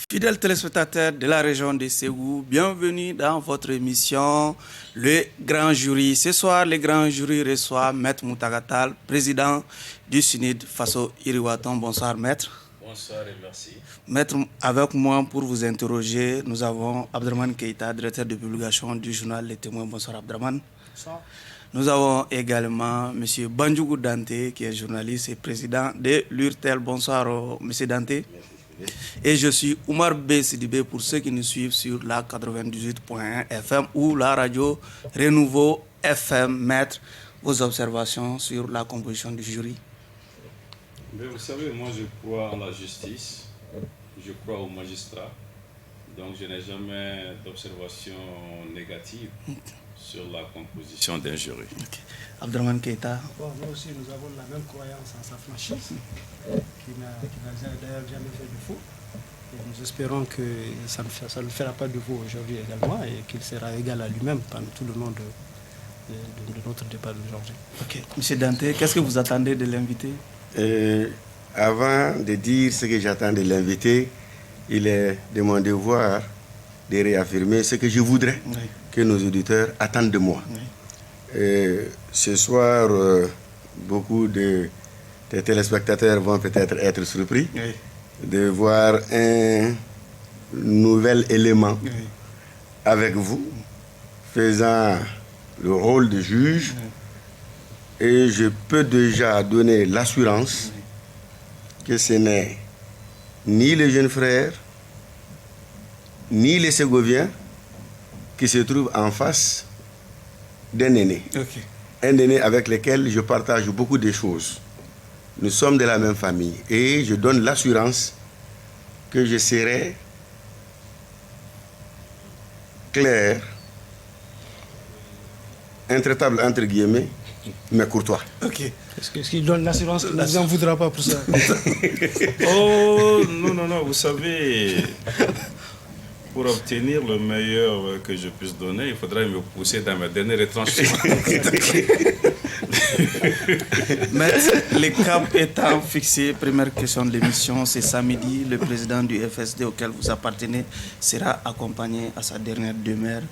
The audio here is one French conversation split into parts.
Fidèles téléspectateurs de la région de Ségou, bienvenue dans votre émission Le Grand Jury. Ce soir, le Grand Jury reçoit Maître Moutagatal, président du SUNID Faso Iriwaton. Bonsoir Maître. Bonsoir et merci. Maître, avec moi pour vous interroger, nous avons Abdraman Keïta, directeur de publication du journal Les Témoins. Bonsoir Abdraman. Bonsoir. Nous avons également M. Bandjougou Dante, qui est journaliste et président de l'URTEL. Bonsoir M. Dante. Et je suis Oumar B. Sidibé pour ceux qui nous suivent sur la 98.1 FM ou la radio Renouveau FM. Maître, vos observations sur la composition du jury. Mais vous savez, moi je crois en la justice, je crois aux magistrats, donc je n'ai jamais d'observation négative sur la composition d'un jury. Okay. Abdraman Keïta. Bon, nous aussi, nous avons la même croyance en sa franchise, qui n'a d'ailleurs jamais fait de faux. Et nous espérons que ça ne fera pas de faux aujourd'hui également et qu'il sera égal à lui-même pendant tout le long de notre débat d'aujourd'hui. Ok. Monsieur Dante, qu'est-ce que vous attendez de l'invité? Avant de dire ce que j'attends de l'invité, il est de mon devoir de réaffirmer ce que je voudrais que nos auditeurs attendent de moi. Ce soir, beaucoup de téléspectateurs vont peut-être être surpris de voir un nouvel élément avec vous, faisant le rôle de juge. Et je peux déjà donner l'assurance que ce n'est ni les jeunes frères, ni les Ségoviens qui se trouvent en face d'un aîné. Un aîné avec lequel je partage beaucoup de choses. Nous sommes de la même famille et je donne l'assurance que je serai clair, intraitable entre guillemets, mais courtois. Ok. Est-ce qu'il donne l'assurance qu'il ne vous en voudra pas pour ça? Oh, non, vous savez, pour obtenir le meilleur que je puisse donner, il faudrait me pousser dans mes derniers retranchements. Maître, les caps étant fixés, première question de l'émission, c'est samedi. Le président du FSD auquel vous appartenez sera accompagné à sa dernière demeure.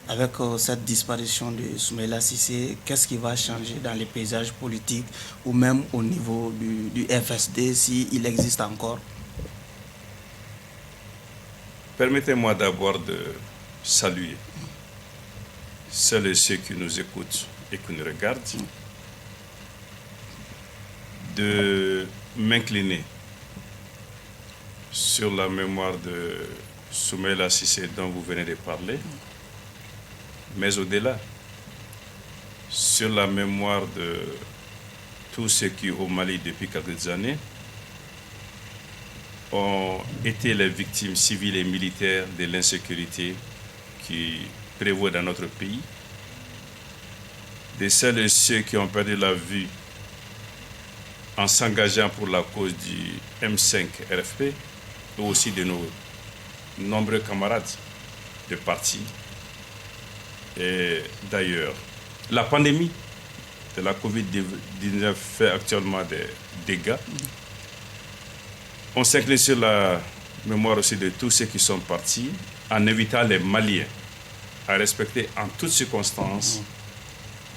Avec cette disparition de Soumaïla Cissé, qu'est-ce qui va changer dans les paysages politiques ou même au niveau du FSD s'il existe encore? Permettez-moi d'abord de saluer celles et ceux qui nous écoutent et qui nous regardent, de m'incliner sur la mémoire de Soumaïla Cissé dont vous venez de parler, mais au-delà, sur la mémoire de tous ceux qui, au Mali, depuis quelques années, ont été les victimes civiles et militaires de l'insécurité qui prévaut dans notre pays, de celles et ceux qui ont perdu la vie en s'engageant pour la cause du M5 RFP, et aussi de nos nombreux camarades de parti. Et d'ailleurs, la pandémie de la Covid-19 fait actuellement des dégâts. On s'incline sur la mémoire aussi de tous ceux qui sont partis, en invitant les Maliens à respecter en toutes circonstances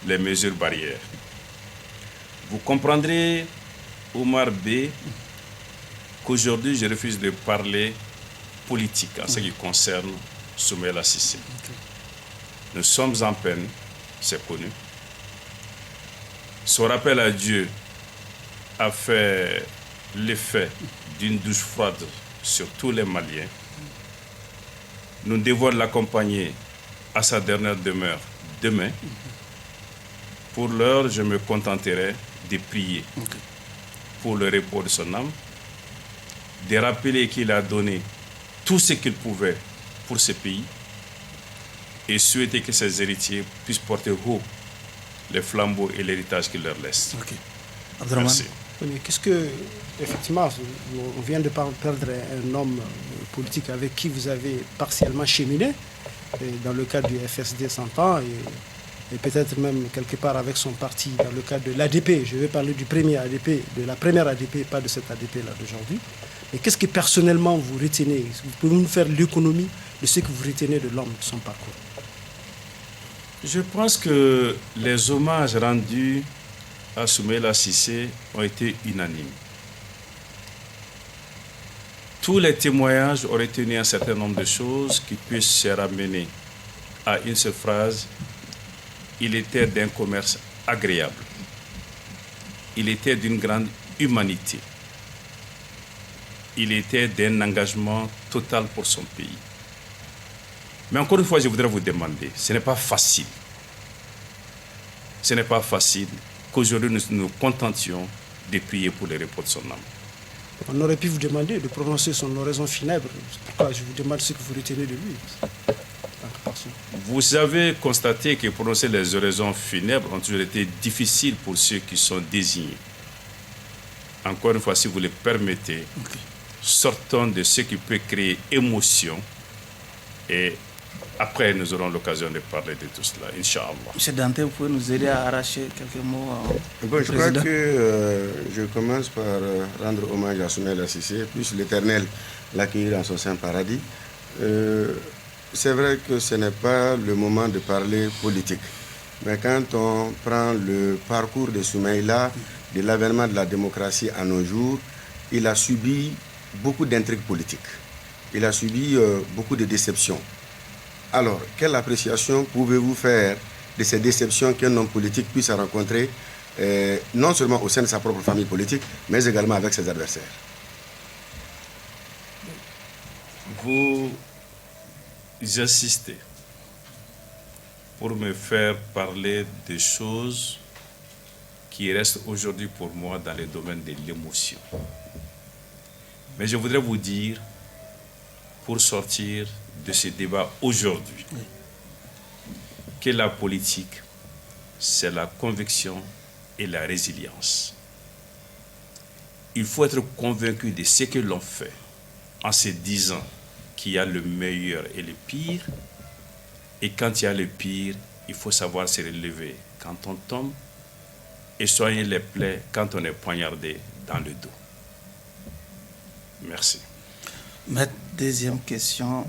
les mesures barrières. Vous comprendrez, Oumar B, qu'aujourd'hui je refuse de parler politique en ce qui concerne Soumaïla Cissé. Nous sommes en peine, c'est connu. Son rappel à Dieu a fait l'effet d'une douche froide sur tous les Maliens. Nous devons l'accompagner à sa dernière demeure demain. Pour l'heure, je me contenterai de prier pour le repos de son âme, de rappeler qu'il a donné tout ce qu'il pouvait pour ce pays et souhaiter que ses héritiers puissent porter haut les flambeaux et l'héritage qu'il leur laisse. Ok. Merci. Mais qu'est-ce que, effectivement, on vient de perdre un homme politique avec qui vous avez partiellement cheminé, dans le cadre du FSD 100 ans, et peut-être même quelque part avec son parti, dans le cadre de l'ADP. Je vais parler du premier ADP, de la première ADP, pas de cette ADP-là d'aujourd'hui. Mais qu'est-ce que personnellement vous retenez? Vous pouvez nous faire l'économie de ce que vous retenez de l'homme, de son parcours? Je pense que les hommages rendus à Soumaïla Cissé ont été unanimes. Tous les témoignages ont retenu un certain nombre de choses qui puissent se ramener à une seule phrase. Il était d'un commerce agréable. Il était d'une grande humanité. Il était d'un engagement total pour son pays. Mais encore une fois, je voudrais vous demander, ce n'est pas facile. Ce n'est pas facile qu'aujourd'hui nous nous contentions de prier pour le repos de son âme. On aurait pu vous demander de prononcer son oraison funèbre. C'est pourquoi je vous demande ce que vous retenez de lui. Vous avez constaté que prononcer les oraisons funèbres ont toujours été difficiles pour ceux qui sont désignés. Encore une fois, si vous le permettez, sortons de ce qui peut créer émotion et après nous aurons l'occasion de parler de tout cela, Inch'Allah. M. Dante, vous pouvez nous aider à arracher quelques mots Bon, je crois que je commence par rendre hommage à Soumaïla Cissé, puisse l'Éternel l'accueillir dans son saint paradis. C'est vrai que ce n'est pas le moment de parler politique. Mais quand on prend le parcours de Soumaïla, de l'avènement de la démocratie à nos jours, il a subi beaucoup d'intrigues politiques. Il a subi beaucoup de déceptions. Alors, quelle appréciation pouvez-vous faire de ces déceptions qu'un homme politique puisse rencontrer, non seulement au sein de sa propre famille politique, mais également avec ses adversaires? Vous insistez pour me faire parler de choses qui restent aujourd'hui pour moi dans le domaine de l'émotion. Mais je voudrais vous dire, pour sortir de ce débat aujourd'hui, que la politique, c'est la conviction et la résilience. Il faut être convaincu de ce que l'on fait en se disant qu'il y a le meilleur et le pire. Et quand il y a le pire, il faut savoir se relever quand on tombe et soigner les plaies quand on est poignardé dans le dos. Merci. Maître, deuxième question,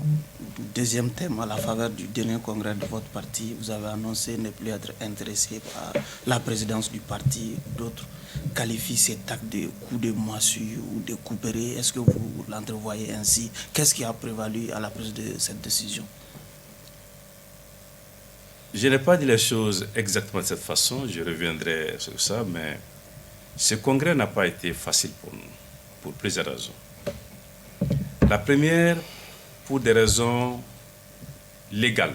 deuxième thème, à la faveur du dernier congrès de votre parti, vous avez annoncé ne plus être intéressé par la présidence du parti. D'autres qualifient cet acte de coup de massue ou de couperet. Est-ce que vous l'entrevoyez ainsi? Qu'est-ce qui a prévalu à la prise de cette décision? Je n'ai pas dit les choses exactement de cette façon, je reviendrai sur ça, mais ce congrès n'a pas été facile pour nous, pour plusieurs raisons. La première, pour des raisons légales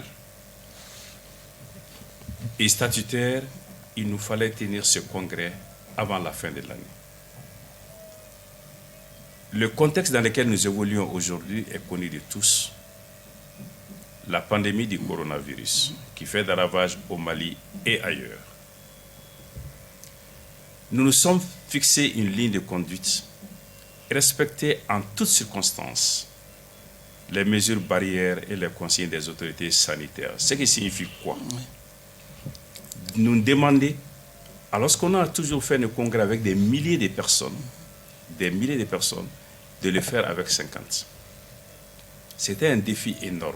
et statutaires, il nous fallait tenir ce congrès avant la fin de l'année. Le contexte dans lequel nous évoluons aujourd'hui est connu de tous. La pandémie du coronavirus qui fait des ravages au Mali et ailleurs. Nous nous sommes fixés une ligne de conduite, respecter en toutes circonstances les mesures barrières et les consignes des autorités sanitaires. Ce qui signifie quoi? Nous demander, alors qu'on a toujours fait un congrès avec des milliers de personnes, de le faire avec 50. C'était un défi énorme.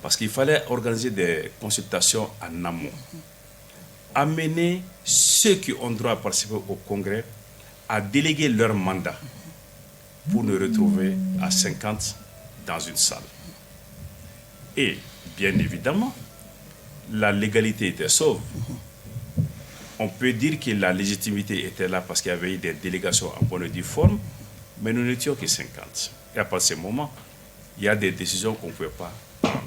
Parce qu'il fallait organiser des consultations en amont. Amener ceux qui ont droit à participer au congrès à déléguer leur mandat pour nous retrouver à 50 dans une salle. Et, bien évidemment, la légalité était sauve. On peut dire que la légitimité était là parce qu'il y avait eu des délégations en bonne et due forme, mais nous n'étions que 50. Et à partir de ce moment, il y a des décisions qu'on ne pouvait pas prendre.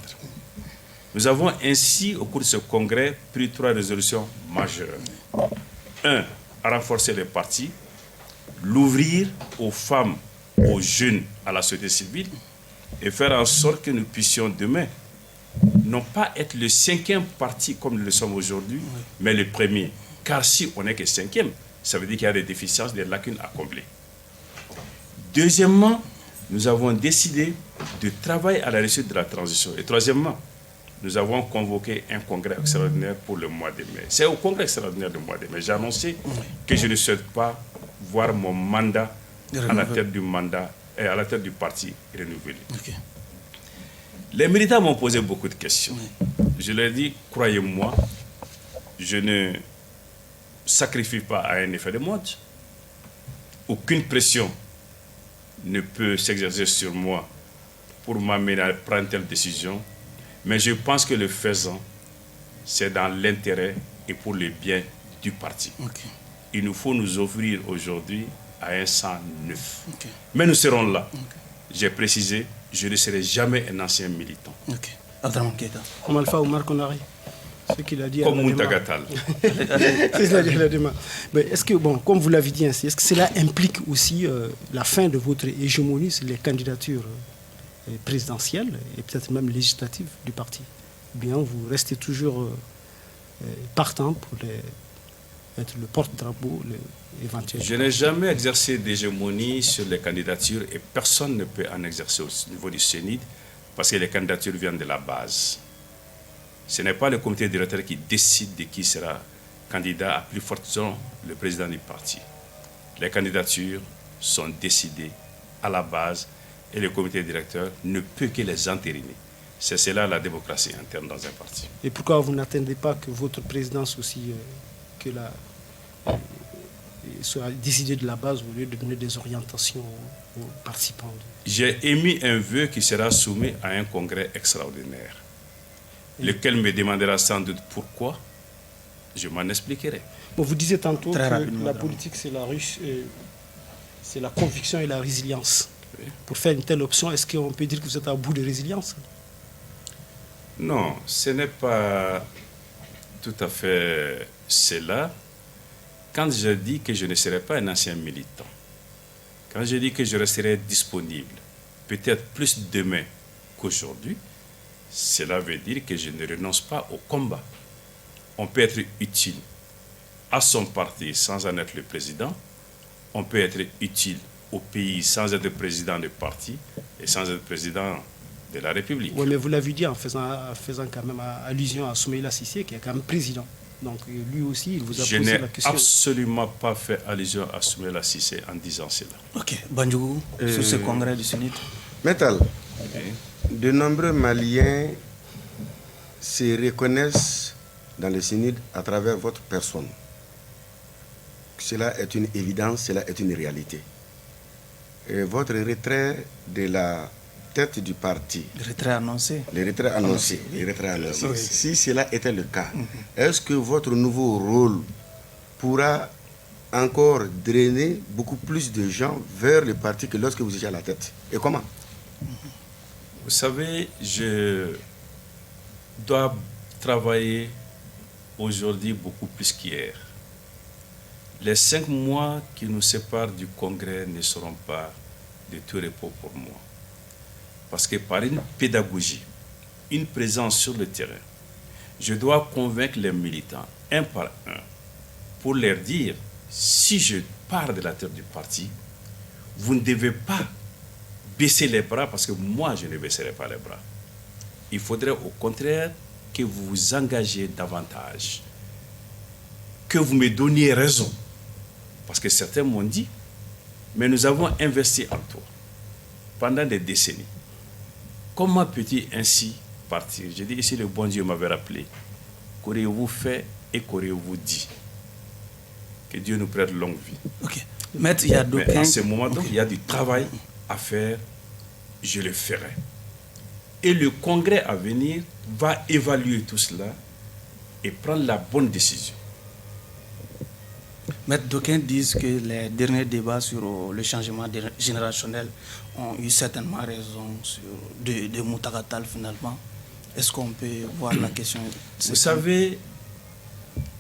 Nous avons ainsi, au cours de ce congrès, pris 3 résolutions majeures. 1, à renforcer les partis l'ouvrir aux femmes, aux jeunes, à la société civile, et faire en sorte que nous puissions demain, non pas être le 5e parti comme nous le sommes aujourd'hui, mais le premier. Car si on n'est que 5e, ça veut dire qu'il y a des déficiences, des lacunes à combler. Deuxièmement, nous avons décidé de travailler à la réussite de la transition. Et troisièmement, nous avons convoqué un congrès extraordinaire pour le mois de mai. C'est au congrès extraordinaire du mois de mai. J'ai annoncé que je ne souhaite pas voir mon mandat à la tête du mandat et à la tête du parti renouvelé. Okay. Les militants m'ont posé beaucoup de questions. Je leur ai dit, croyez-moi, je ne sacrifie pas à un effet de mode. Aucune pression ne peut s'exercer sur moi pour m'amener à prendre telle décision. Mais je pense que le faisant, c'est dans l'intérêt et pour le bien du parti. Okay. Il nous faut nous offrir aujourd'hui à un sang neuf. Okay. Mais nous serons là. Okay. J'ai précisé, je ne serai jamais un ancien militant. Ok. Abdraman Keïta. Comme Alpha Oumar Konaré. Ce qu'il a dit. Comme Muntagatal. C'est ce qu'il a dit. Mais est-ce que, bon, comme vous l'avez dit ainsi, est-ce que cela implique aussi la fin de votre hégémonie sur les candidatures présidentielles et peut-être même législatives du parti? Ou bien vous restez toujours partant pour être le porte-drapeau éventuel? Je n'ai jamais exercé d'hégémonie sur les candidatures et personne ne peut en exercer au niveau du CENID parce que les candidatures viennent de la base. Ce n'est pas le comité directeur qui décide de qui sera candidat à plus forte raison le président du parti. Les candidatures sont décidées à la base et le comité directeur ne peut que les entériner. C'est cela la démocratie interne dans un parti. Et pourquoi vous n'attendez pas que votre présidence aussi soit décidée de la base au lieu de donner des orientations aux participants? J'ai émis un vœu qui sera soumis à un congrès extraordinaire, lequel me demandera sans doute pourquoi. Je m'en expliquerai. Bon, vous disiez tantôt que la politique, c'est la conviction et la résilience. Oui. Pour faire une telle option, est-ce qu'on peut dire que vous êtes à bout de résilience? Non, ce n'est pas tout à fait cela. Quand je dis que je ne serai pas un ancien militant, quand je dis que je resterai disponible, peut-être plus demain qu'aujourd'hui, cela veut dire que je ne renonce pas au combat. On peut être utile à son parti sans en être le président. On peut être utile au pays sans être président du parti et sans être président de la République. Oui, mais vous l'avez dit en faisant quand même allusion à Soumaïla Cissé, qui est quand même président. Donc lui aussi, il vous a posé la question. Je n'ai absolument pas fait allusion à Soumaïla Cissé en disant cela. Ok. Bandjougou, sur ce congrès du CENID. Metal, de nombreux Maliens se reconnaissent dans le CENID à travers votre personne. Cela est une évidence, cela est une réalité. Et votre retrait de la tête du parti. Le retrait annoncé. Le retrait annoncé. Le retrait annoncé. Oui. Si cela était le cas, est-ce que votre nouveau rôle pourra encore drainer beaucoup plus de gens vers le parti que lorsque vous étiez à la tête? Et comment? Vous savez, je dois travailler aujourd'hui beaucoup plus qu'hier. Les 5 mois qui nous séparent du congrès ne seront pas de tout repos pour moi. Parce que par une pédagogie, une présence sur le terrain, je dois convaincre les militants, un par un, pour leur dire, si je pars de la tête du parti, vous ne devez pas baisser les bras parce que moi, je ne baisserai pas les bras. Il faudrait au contraire que vous vous engagez davantage, que vous me donniez raison. Parce que certains m'ont dit, mais nous avons investi en toi pendant des décennies. Comment peux-tu ainsi partir? J'ai dit, ici le bon Dieu m'avait rappelé, qu'auriez-vous fait et qu'auriez-vous dit? Que Dieu nous prête longue vie. Ok. Maître, il y a mais en ce moment, donc, il y a du travail à faire, je le ferai. Et le congrès à venir va évaluer tout cela et prendre la bonne décision. Maître, d'aucuns disent que les derniers débats sur le changement générationnel ont eu certainement raison de Muntagatal finalement. Est-ce qu'on peut voir la question? Vous savez,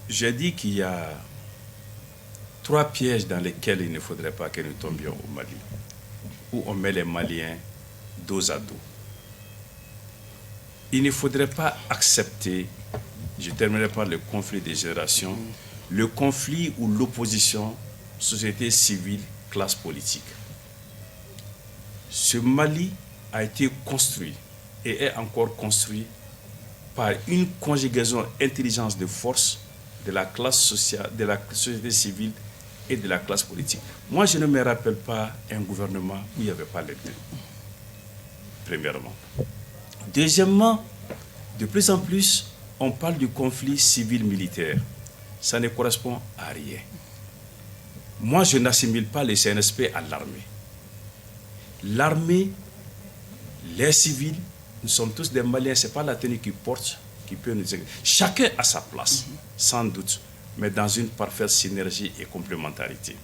j'ai dit qu'il y a 3 pièges dans lesquels il ne faudrait pas que nous tombions au Mali, où on met les Maliens dos à dos. Il ne faudrait pas accepter, je terminerai par le conflit des générations, le conflit ou l'opposition, société civile, classe politique. Ce Mali a été construit et est encore construit par une conjugaison intelligence de force de la classe sociale, de la société civile et de la classe politique. Moi, je ne me rappelle pas un gouvernement où il n'y avait pas les deux. Premièrement. Deuxièmement, de plus en plus, on parle du conflit civil-militaire. Ça ne correspond à rien. Moi, je n'assimile pas les CNSP à l'armée. L'armée, les civils, nous sommes tous des Maliens, ce n'est pas la tenue qu'ils portent qui peut nous aider. Chacun a sa place, sans doute, mais dans une parfaite synergie et complémentarité.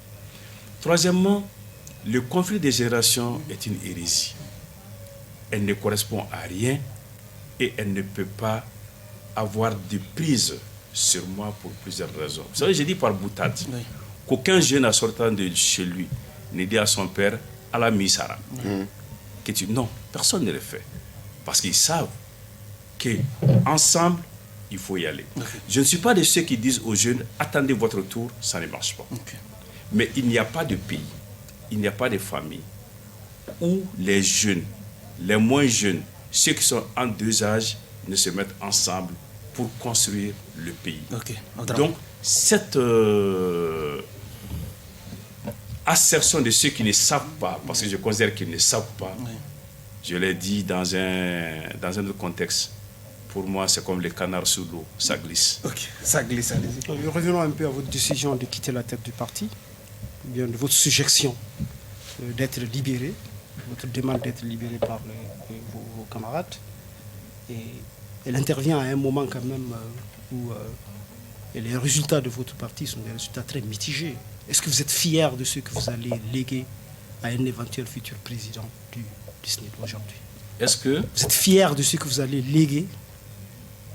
Troisièmement, le conflit des générations est une hérésie. Elle ne correspond à rien et elle ne peut pas avoir de prise sur moi pour plusieurs raisons. Vous savez, j'ai dit par boutade qu'aucun jeune en sortant de chez lui ne dit à son père « à la misara ». Non, personne ne le fait. Parce qu'ils savent qu'ensemble, il faut y aller. Je ne suis pas de ceux qui disent aux jeunes « attendez votre tour, ça ne marche pas ». Mais il n'y a pas de pays, il n'y a pas de famille où les jeunes, les moins jeunes, ceux qui sont en 2 âges, ne se mettent ensemble pour construire le pays. Donc, cette assertion de ceux qui ne savent pas, parce que je considère qu'ils ne savent pas, je l'ai dit dans un autre contexte, pour moi, c'est comme les canards sous l'eau, ça glisse. Ça glisse, allez-y. Revenons un peu à votre décision de quitter la tête du parti, bien de votre suggestion d'être libéré, votre demande d'être libéré par vos camarades. Et elle intervient à un moment quand même où les résultats de votre parti sont des résultats très mitigés. Est-ce que vous êtes fier de ce que vous allez léguer à un éventuel futur président du SNID aujourd'hui? Est-ce que vous êtes fier de ce que vous allez léguer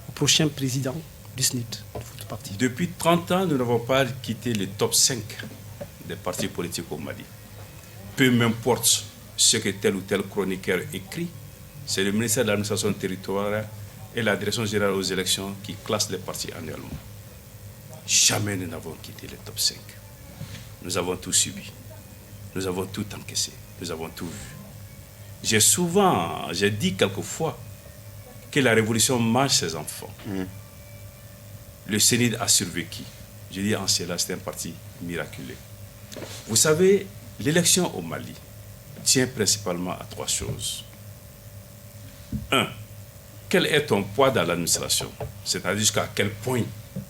au prochain président du SNID de votre parti? Depuis 30 ans, nous n'avons pas quitté le top 5 des partis politiques au Mali. Peu m'importe ce que tel ou tel chroniqueur écrit, c'est le ministère de l'administration territoriale et la direction générale aux élections qui classent les partis annuellement. Jamais nous n'avons quitté le top 5. Nous avons tout subi. Nous avons tout encaissé. Nous avons tout vu. J'ai dit quelquefois que la révolution mange ses enfants. Le SNID a survécu. Je dis en cela, c'est un parti miraculeux. Vous savez, l'élection au Mali tient principalement à 3 choses. 1. Quel est ton poids dans l'administration? C'est-à-dire jusqu'à quel point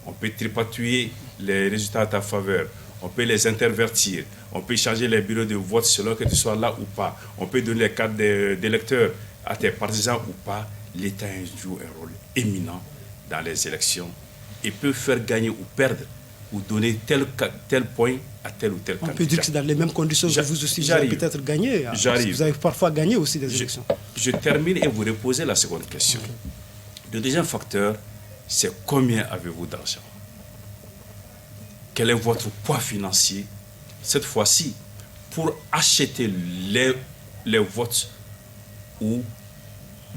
on peut tripatouiller les résultats à ta faveur, on peut les intervertir, on peut changer les bureaux de vote selon que tu sois là ou pas, on peut donner les cartes d'électeurs à tes partisans ou pas. L'État joue un rôle éminent dans les élections et peut faire gagner ou perdre ou donner tel point à tel ou tel candidat. On peut dire que c'est dans les mêmes conditions que vous aussi, vous avez peut-être gagné. Parce que vous avez parfois gagné aussi des élections. Je termine et vous reposez la seconde question. Le deuxième facteur, c'est combien avez-vous d'argent? Quel est votre poids financier cette fois-ci pour acheter les votes ou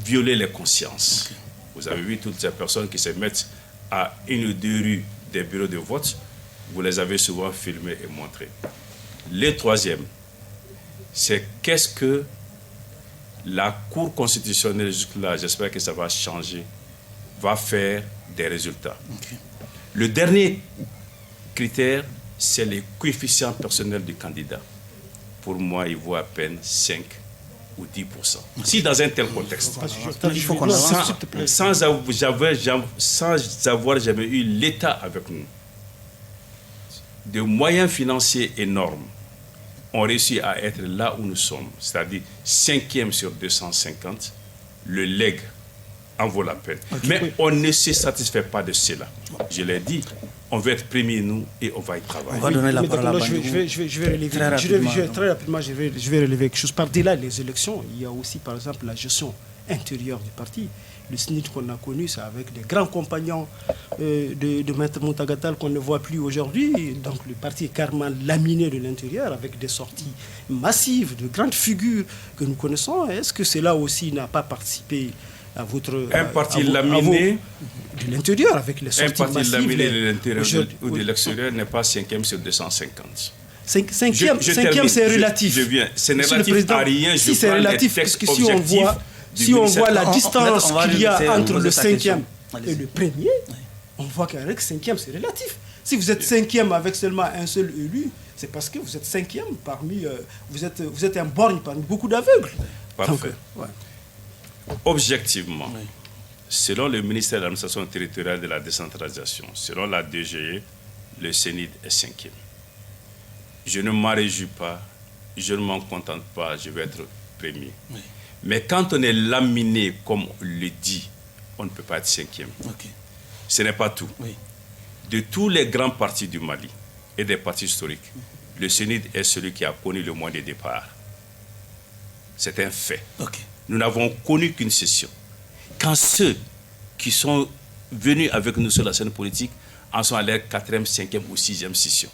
violer les consciences? Vous avez vu toutes ces personnes qui se mettent à 1 ou 2 rues des bureaux de vote, vous les avez souvent filmés et montrés. Le troisième, c'est qu'est-ce que la Cour constitutionnelle, jusque-là, j'espère que ça va changer, va faire des résultats. Le dernier critère, c'est les coefficients personnels du candidat. Pour moi, il vaut à peine 5 ou 10%. Si dans un tel contexte, sans avoir jamais eu l'État avec nous, de moyens financiers énormes, ont réussi à être là où nous sommes, c'est-à-dire 5e sur 250, le legs en vaut la peine. Mais on ne se satisfait pas de cela. Je l'ai dit, on veut être premier nous et on va y travailler. On va donner la parole à Bandou. Je vais relever très rapidement, je vais relever quelque chose. Par-delà les élections, il y a aussi par exemple la gestion intérieure du parti Le SNID qu'on a connu, c'est avec des grands compagnons de Maître Moutagatal qu'on ne voit plus aujourd'hui. Donc le parti est carrément laminé de l'intérieur avec des sorties massives de grandes figures que nous connaissons. Est-ce que cela aussi n'a pas participé à votre... Un parti laminé de l'intérieur avec les sorties massives. Un parti laminé de l'intérieur ou de l'extérieur n'est pas 5e sur 250. Cinquième, c'est relatif. Je viens. C'est relatif à rien. Si c'est relatif, parce que si on voit la distance qu'il y a entre le 5e et le premier, on voit qu'avec 5e, c'est relatif. Si vous êtes 5e avec seulement un seul élu, c'est parce que vous êtes 5e parmi... vous êtes un borgne parmi beaucoup d'aveugles. Parfait. Donc, objectivement, selon le ministère de l'Administration territoriale de la décentralisation, selon la DGE, le CENID est 5e. Je ne m'en réjouis pas, je ne m'en contente pas, je vais être premier. Oui. Mais quand on est laminé, comme on le dit, on ne peut pas être 5e. Okay. Ce n'est pas tout. Oui. De tous les grands partis du Mali et des partis historiques, le CENID est celui qui a connu le moins de départ. C'est un fait. Okay. Nous n'avons connu qu'une session. Quand ceux qui sont venus avec nous sur la scène politique en sont à leur 4e, 5e ou 6e session,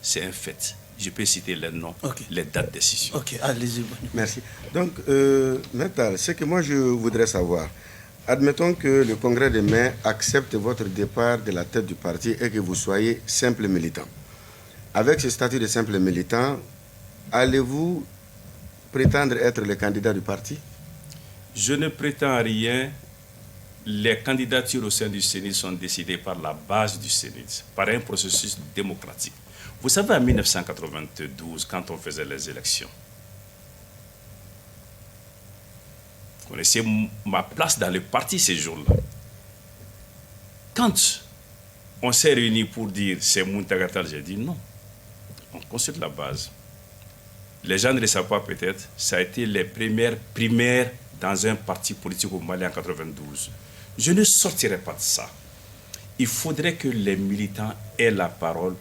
c'est un fait. Je peux citer les noms, les dates de session. Ok, allez-y. Merci. Donc, Metal, ce que moi je voudrais savoir, admettons que le congrès de mai accepte votre départ de la tête du parti et que vous soyez simple militant. Avec ce statut de simple militant, allez-vous prétendre être le candidat du parti? Je ne prétends à rien. Les candidatures au sein du CENID sont décidées par la base du CENID, par un processus démocratique. Vous savez, en 1992, quand on faisait les élections, vous connaissez ma place dans le parti ces jours-là. Quand on s'est réunis pour dire c'est Moutagatal, j'ai dit non. On consulte la base. Les gens ne le savent pas peut-être, ça a été les premières primaires dans un parti politique au Mali en 92. Je ne sortirai pas de ça. Il faudrait que les militants aient la parole,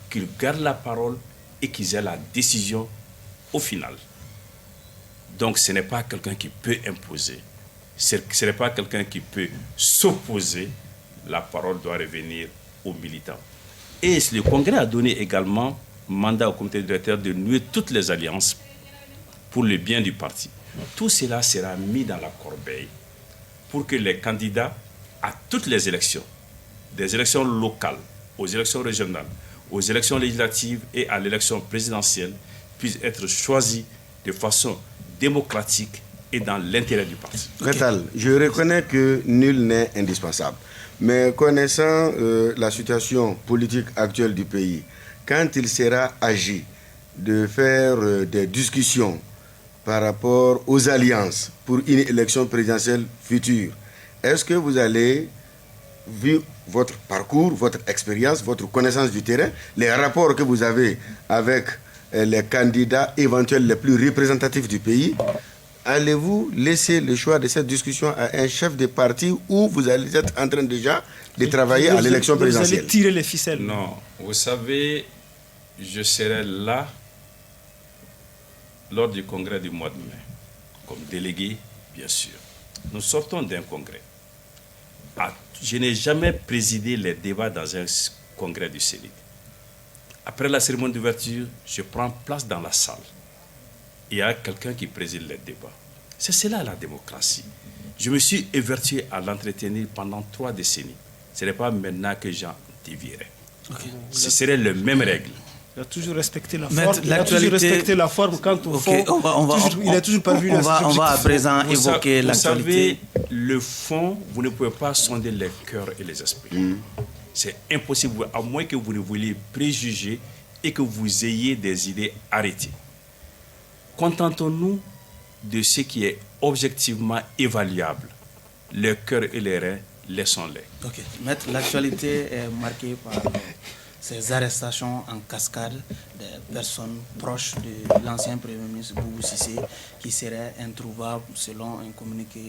qu'ils gardent la parole et qu'ils aient la décision au final. Donc ce n'est pas quelqu'un qui peut imposer, ce n'est pas quelqu'un qui peut s'opposer. La parole doit revenir aux militants. Et le Congrès a donné également mandat au comité directeur de nouer toutes les alliances pour le bien du parti. Tout cela sera mis dans la corbeille pour que les candidats à toutes les élections, des élections locales, aux élections régionales, aux élections législatives et à l'élection présidentielle, puissent être choisis de façon démocratique et dans l'intérêt du parti. Metal, je reconnais que nul n'est indispensable. Mais connaissant la situation politique actuelle du pays, quand il sera agi de faire des discussions par rapport aux alliances pour une élection présidentielle future, est-ce que vous allez, vu votre parcours, votre expérience, votre connaissance du terrain, les rapports que vous avez avec les candidats éventuels les plus représentatifs du pays, allez-vous laisser le choix de cette discussion à un chef de parti ou vous allez être en train déjà de travailler à l'élection présidentielle? Vous allez tirer les ficelles. Non, vous savez, je serai là lors du congrès du mois de mai, comme délégué, bien sûr. Nous sortons d'un congrès. Je n'ai jamais présidé les débats dans un congrès du CENID. Après la cérémonie d'ouverture, je prends place dans la salle. Il y a quelqu'un qui préside les débats. C'est cela la démocratie. Je me suis évertué à l'entretenir pendant 3 décennies. Ce n'est pas maintenant que j'en dévierai. Ce serait les mêmes règles. Il a toujours respecté la forme. Il a toujours respecté la forme quand on fait. Il a toujours parvenu on va à présent évoquer l'actualité. Vous savez, le fond, vous ne pouvez pas sonder les cœurs et les esprits. C'est impossible, à moins que vous ne vouliez préjuger et que vous ayez des idées arrêtées. Contentons-nous de ce qui est objectivement évaluable. Le cœur et les reins, laissons-les. Ok. Maître, l'actualité est marquée par ces arrestations en cascade des personnes proches de l'ancien Premier ministre Boubou Cissé qui seraient introuvables selon un communiqué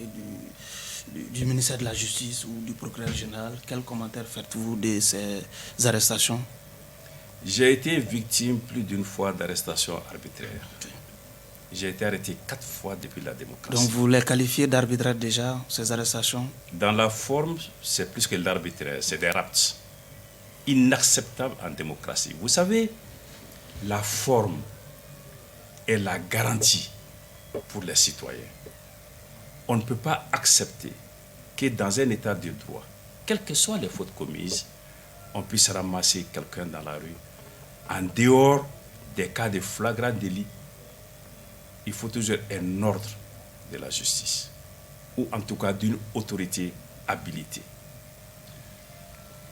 du ministère de la Justice ou du procureur général. Quel commentaire faites-vous de ces arrestations? J'ai été victime plus d'une fois d'arrestations arbitraires. J'ai été arrêté 4 fois depuis la démocratie. Donc vous les qualifiez d'arbitraire déjà, ces arrestations? Dans la forme, c'est plus que l'arbitraire, c'est des rapts. Inacceptable en démocratie. Vous savez, la forme est la garantie pour les citoyens. On ne peut pas accepter que dans un état de droit, quelles que soient les fautes commises, on puisse ramasser quelqu'un dans la rue. En dehors des cas de flagrant délit, il faut toujours un ordre de la justice, ou en tout cas d'une autorité habilitée.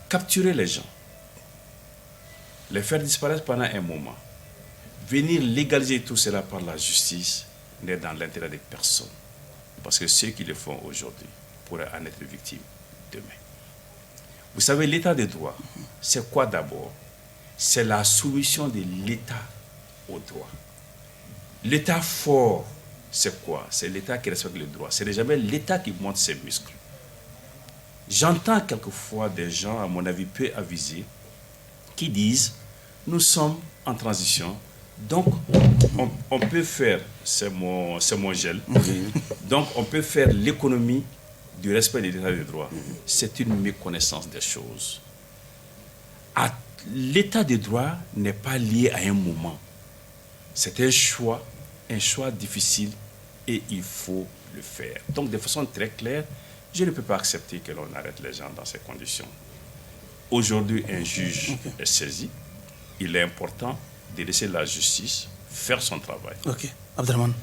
Capturer les gens, les faire disparaître pendant un moment, venir légaliser tout cela par la justice n'est dans l'intérêt de personne. Parce que ceux qui le font aujourd'hui pourraient en être victimes demain. Vous savez, l'état de droit, c'est quoi d'abord? C'est la soumission de l'état au droit. L'état fort, c'est quoi? C'est l'état qui respecte le droit. C'est jamais l'état qui monte ses muscles. J'entends quelquefois des gens, à mon avis peu avisés, qui disent « Nous sommes en transition, donc on peut faire, c'est mon gel, donc on peut faire l'économie du respect de l'état de droit. » C'est une méconnaissance des choses. L'état de droit n'est pas lié à un moment. C'est un choix difficile et il faut le faire. Donc de façon très claire, je ne peux pas accepter que l'on arrête les gens dans ces conditions. Aujourd'hui, un juge est saisi. Il est important de laisser la justice faire son travail. Ok. Abdelrahmane,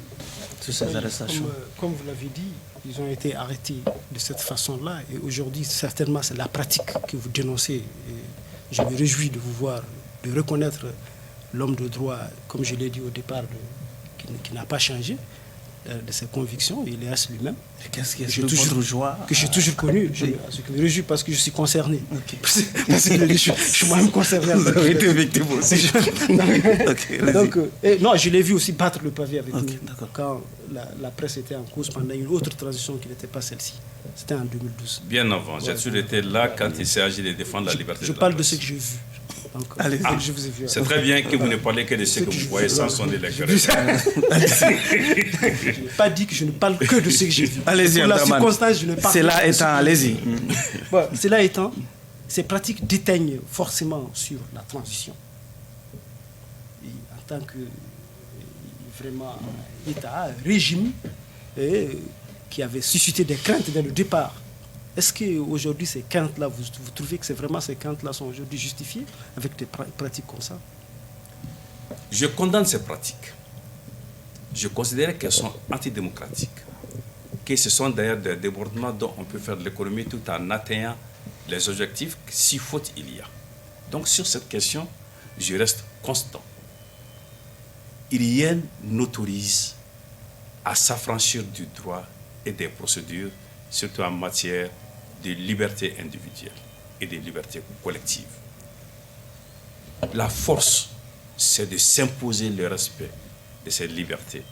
sur ces arrestations. Comme vous l'avez dit, ils ont été arrêtés de cette façon-là. Et aujourd'hui, certainement, c'est la pratique que vous dénoncez. Et je me réjouis de vous voir, de reconnaître l'homme de droit, comme je l'ai dit au départ, qui n'a pas changé de ses convictions. Il est à lui-même. Qu'est-ce qui est votre joie? Que j'ai toujours connu. Ce qui me réjouit parce que je suis concerné. Okay. Parce que je suis moi-même concerné. Vous avez été victime aussi. Non, je l'ai vu aussi battre le pavé avec nous. Quand la presse était en cause pendant une autre transition qui n'était pas celle-ci. C'était en 2012. Bien avant. J'ai toujours été là quand il s'agit de défendre la liberté de la presse. Je parle de ce que j'ai vu. Je vous ai vu. C'est très bien que vous ne parlez que de ce que vous voyez sans sonner les cœurs. Je n'ai pas dit que je ne parle que de ce que j'ai vu. Allez-y, la circonstance, je ne parle cela étant, allez-y. Bon, cela étant, ces pratiques déteignent forcément sur la transition. Et en tant que vraiment État, régime, qui avait suscité des craintes dès le départ. Est-ce qu'aujourd'hui, ces craintes-là, vous trouvez que c'est vraiment ces craintes-là sont aujourd'hui justifiées avec des pratiques comme ça? Je condamne ces pratiques. Je considère qu'elles sont antidémocratiques. Que ce sont d'ailleurs des débordements dont on peut faire de l'économie tout en atteignant les objectifs, si faute il y a. Donc sur cette question, je reste constant. Rien n'autorise à s'affranchir du droit et des procédures, surtout en matière de liberté individuelle et de liberté collective. La force, c'est de s'imposer le respect de cette liberté.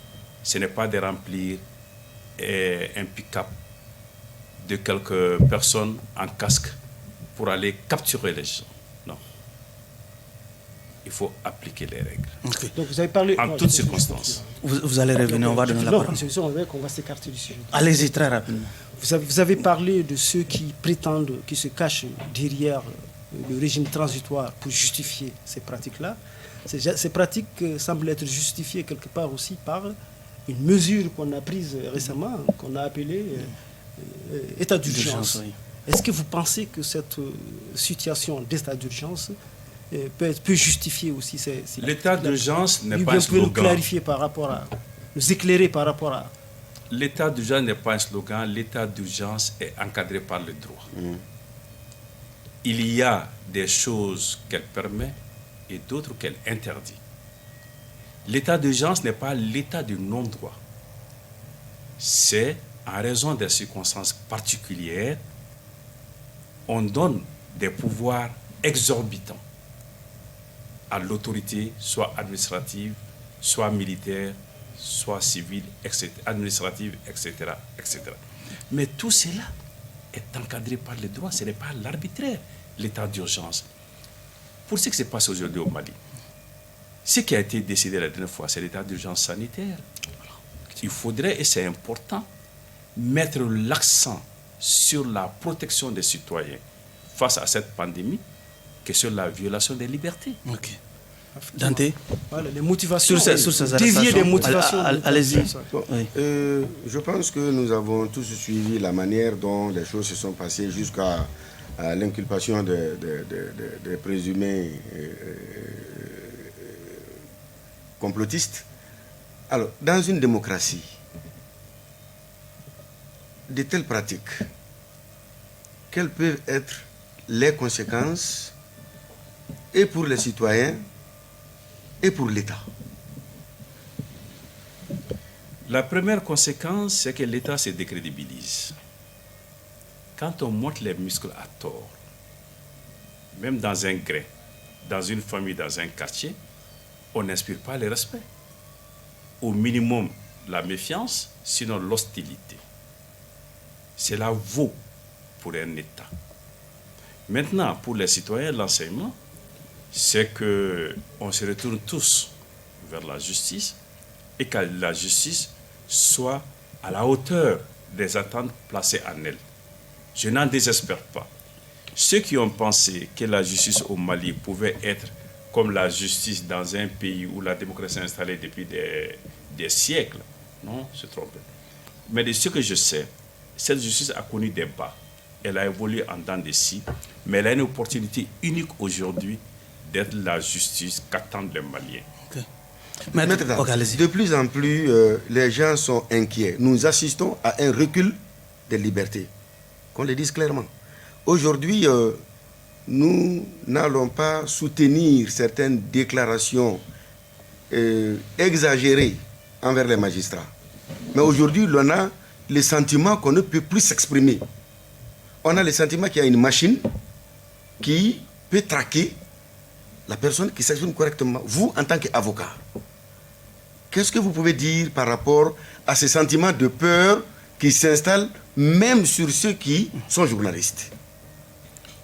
Ce n'est pas de remplir un pick-up de quelques personnes en casque pour aller capturer les gens. Non. Il faut appliquer les règles. Okay. Donc vous avez parlé... En toutes circonstances. Vous allez revenir, on va donner la parole. On va s'écarter du sujet. Allez-y, très rapidement. Vous avez parlé de ceux qui prétendent, qui se cachent derrière le régime transitoire pour justifier ces pratiques-là. Ces pratiques semblent être justifiées quelque part aussi par une mesure qu'on a prise récemment, qu'on a appelée état d'urgence. Oui. Est-ce que vous pensez que cette situation d'état d'urgence peut justifier aussi ces l'état d'urgence n'est pas un slogan. Vous pouvez nous clarifier par rapport à... nous éclairer par rapport à... L'état d'urgence n'est pas un slogan, l'état d'urgence est encadré par le droit. Il y a des choses qu'elle permet et d'autres qu'elle interdit. L'état d'urgence n'est pas l'état du non-droit. C'est en raison des circonstances particulières, on donne des pouvoirs exorbitants à l'autorité, soit administrative, soit militaire, soit civile, etc., administrative, etc., etc. Mais tout cela est encadré par le droit, ce n'est pas l'arbitraire, l'état d'urgence. Pour ce qui se passe aujourd'hui au Mali, ce qui a été décidé la dernière fois, c'est l'état d'urgence sanitaire. il faudrait, et c'est important, mettre l'accent sur la protection des citoyens face à cette pandémie que sur la violation des libertés. Ok. Dante, voilà, les motivations, sur ces dévier des motivations. Allez-y. Bon, Oui. je pense que nous avons tous suivi la manière dont les choses se sont passées jusqu'à l'inculpation des présumés complotistes. Alors, dans une démocratie, de telles pratiques, quelles peuvent être les conséquences et pour les citoyens et pour l'État? La première conséquence, c'est que l'État se décrédibilise. Quand on monte les muscles à tort, même dans un grain, dans une famille, dans un quartier, on n'inspire pas le respect. Au minimum, la méfiance, sinon l'hostilité. Cela vaut pour un État. Maintenant, pour les citoyens, l'enseignement, c'est qu'on se retourne tous vers la justice et que la justice soit à la hauteur des attentes placées en elle. Je n'en désespère pas. Ceux qui ont pensé que la justice au Mali pouvait être comme la justice dans un pays où la démocratie est installée depuis des siècles, non, se trompent. Mais de ce que je sais, cette justice a connu des bas. Elle a évolué en dents de scie, mais elle a une opportunité unique aujourd'hui d'être la justice qu'attendent les Maliens. Okay. Maintenant, de plus en plus, les gens sont inquiets. Nous assistons à un recul des libertés, qu'on le dise clairement. Aujourd'hui, nous n'allons pas soutenir certaines déclarations exagérées envers les magistrats. Mais aujourd'hui, on a le sentiment qu'on ne peut plus s'exprimer. On a le sentiment qu'il y a une machine qui peut traquer la personne qui s'exprime correctement. Vous, en tant qu'avocat, qu'est-ce que vous pouvez dire par rapport à ces sentiments de peur qui s'installent même sur ceux qui sont journalistes?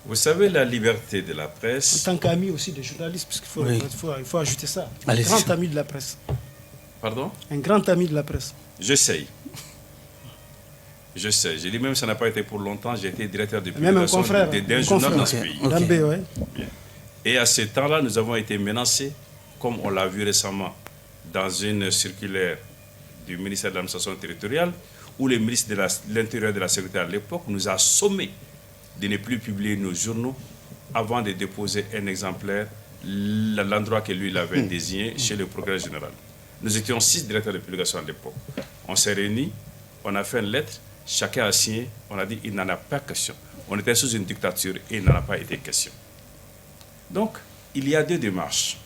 Vous savez, la liberté de la presse... En tant qu'ami aussi des journalistes, parce qu'il faut ajouter ça. Un grand ami de la presse. Pardon? Un grand ami de la presse. J'essaye. Je sais. J'ai dit même ça n'a pas été pour longtemps. J'ai été directeur de publication d'un journal dans ce pays. Okay. Bien. Et à ce temps-là, nous avons été menacés, comme on l'a vu récemment dans une circulaire du ministère de l'administration territoriale, où le ministre de l'Intérieur et de la Sécurité à l'époque nous a sommés de ne plus publier nos journaux avant de déposer un exemplaire l'endroit que lui l'avait désigné chez le procureur général. Nous étions 6 directeurs de publication à l'époque. On s'est réunis, on a fait une lettre, chacun a signé, on a dit il n'en a pas question. On était sous une dictature et il n'en a pas été question. Donc, il y a 2 démarches.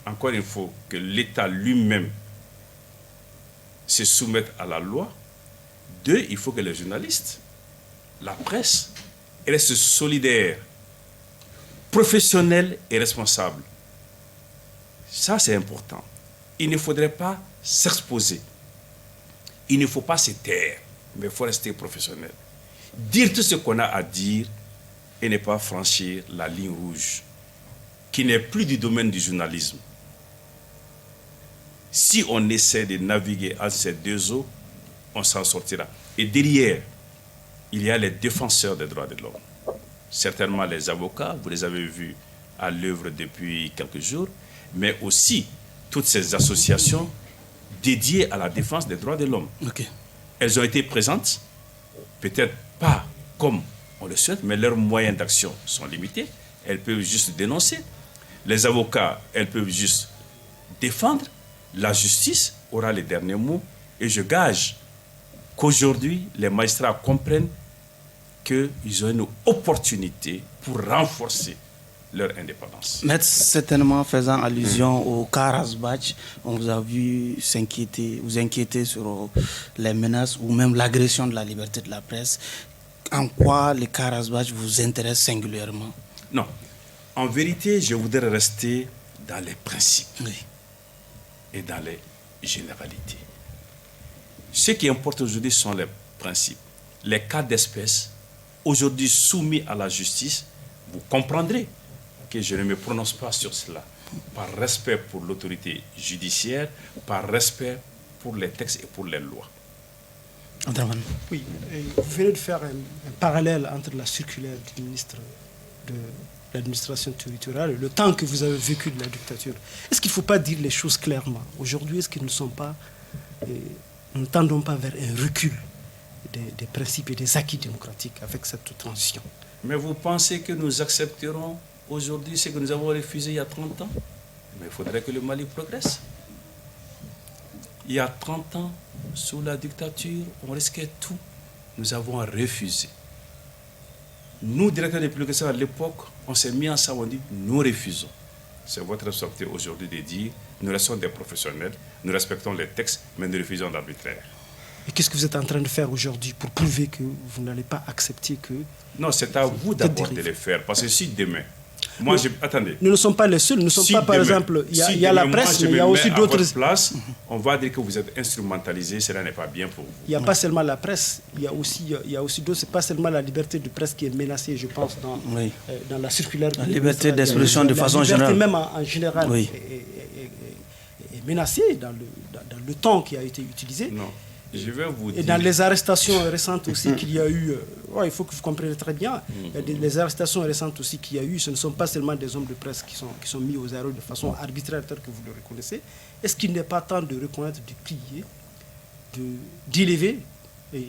Encore il faut que l'État lui-même se soumette à la loi. 2, il faut que les journalistes, la presse, restent solidaires, professionnels et responsables. Ça, c'est important. Il ne faudrait pas s'exposer. Il ne faut pas se taire, mais il faut rester professionnel. Dire tout ce qu'on a à dire et ne pas franchir la ligne rouge, qui n'est plus du domaine du journalisme. Si on essaie de naviguer entre ces 2 eaux, on s'en sortira. Et derrière, il y a les défenseurs des droits de l'homme. Certainement les avocats, vous les avez vus à l'œuvre depuis quelques jours, mais aussi toutes ces associations dédiées à la défense des droits de l'homme. Okay. Elles ont été présentes, peut-être pas comme on le souhaite, mais leurs moyens d'action sont limités. Elles peuvent juste dénoncer. Les avocats, elles peuvent juste défendre. La justice aura les derniers mots. Et je gage qu'aujourd'hui, les magistrats comprennent qu'ils ont une opportunité pour renforcer leur indépendance. Mais certainement, faisant allusion au cas Razbach, on vous a vu vous inquiéter sur les menaces ou même l'agression de la liberté de la presse. En quoi le cas Razbach vous intéresse singulièrement? Non. En vérité, je voudrais rester dans les principes et dans les généralités. Ce qui importe aujourd'hui sont les principes. Les cas d'espèce, aujourd'hui soumis à la justice, vous comprendrez que je ne me prononce pas sur cela, par respect pour l'autorité judiciaire, par respect pour les textes et pour les lois. Oui, et vous venez de faire un parallèle entre la circulaire du ministre de l'administration territoriale et le temps que vous avez vécu de la dictature. Est-ce qu'il ne faut pas dire les choses clairement? Aujourd'hui, est-ce que nous ne tendons pas vers un recul des principes et des acquis démocratiques avec cette transition? Mais vous pensez que nous accepterons aujourd'hui ce que nous avons refusé il y a 30 ans? Mais il faudrait que le Mali progresse. Il y a 30 ans, sous la dictature, on risquait tout. Nous avons refusé. Nous, directeurs des publications à l'époque, on s'est mis ensemble, on dit nous refusons. C'est votre responsabilité aujourd'hui de dire nous restons des professionnels, nous respectons les textes, mais nous refusons l'arbitraire. Et qu'est-ce que vous êtes en train de faire aujourd'hui pour prouver que vous n'allez pas accepter que... Non, c'est à vous d'abord de les faire. Parce que si demain, attendez. Nous ne sommes pas les seuls. Nous ne sommes pas, par exemple, il y a la presse, mais il y a aussi d'autres... place, on va dire que vous êtes instrumentalisé, cela n'est pas bien pour vous. Il n'y a pas seulement la presse, il y a aussi d'autres. Ce n'est pas seulement la liberté de presse qui est menacée, je pense, dans la circulaire. La liberté d'expression de façon générale. La liberté même en général est menacée dans le temps qui a été utilisé. Non. Je vais vous dire. Et dans les arrestations récentes aussi qu'il y a eu, il faut que vous compreniez très bien, les arrestations récentes aussi qu'il y a eu, ce ne sont pas seulement des hommes de presse qui sont mis aux arrêts de façon arbitraire, tel que vous le reconnaissez. Est-ce qu'il n'est pas temps de reconnaître, de crier, d'élever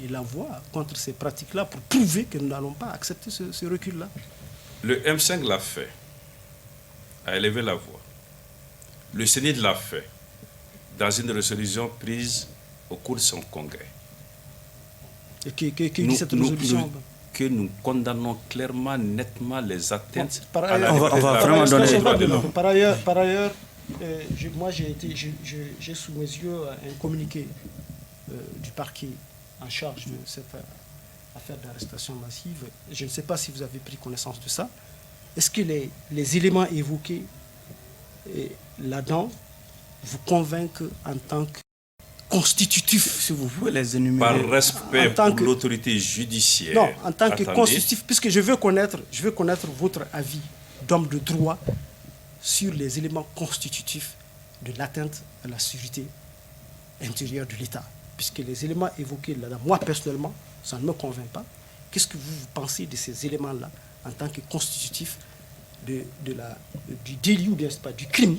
la voix contre ces pratiques-là pour prouver que nous n'allons pas accepter ce recul-là? Le M5 l'a fait, a élevé la voix. Le Sénat l'a fait dans une résolution prise au cours de son congrès. Et qui dit cette résolution? Que nous condamnons clairement, nettement les atteintes à la liberté. On va vraiment donner... Par ailleurs, moi j'ai sous mes yeux un communiqué du parquet en charge de cette affaire d'arrestation massive. Je ne sais pas si vous avez pris connaissance de ça. Est-ce que les éléments évoqués là-dedans vous convainquent en tant que constitutif, si vous pouvez les énumérer? Par respect pour l'autorité judiciaire. Non, en tant que constitutif, puisque je veux connaître votre avis d'homme de droit sur les éléments constitutifs de l'atteinte à la sécurité intérieure de l'État. Puisque les éléments évoqués là, moi personnellement, ça ne me convainc pas. Qu'est-ce que vous pensez de ces éléments-là en tant que constitutifs du délit ou bien pas du crime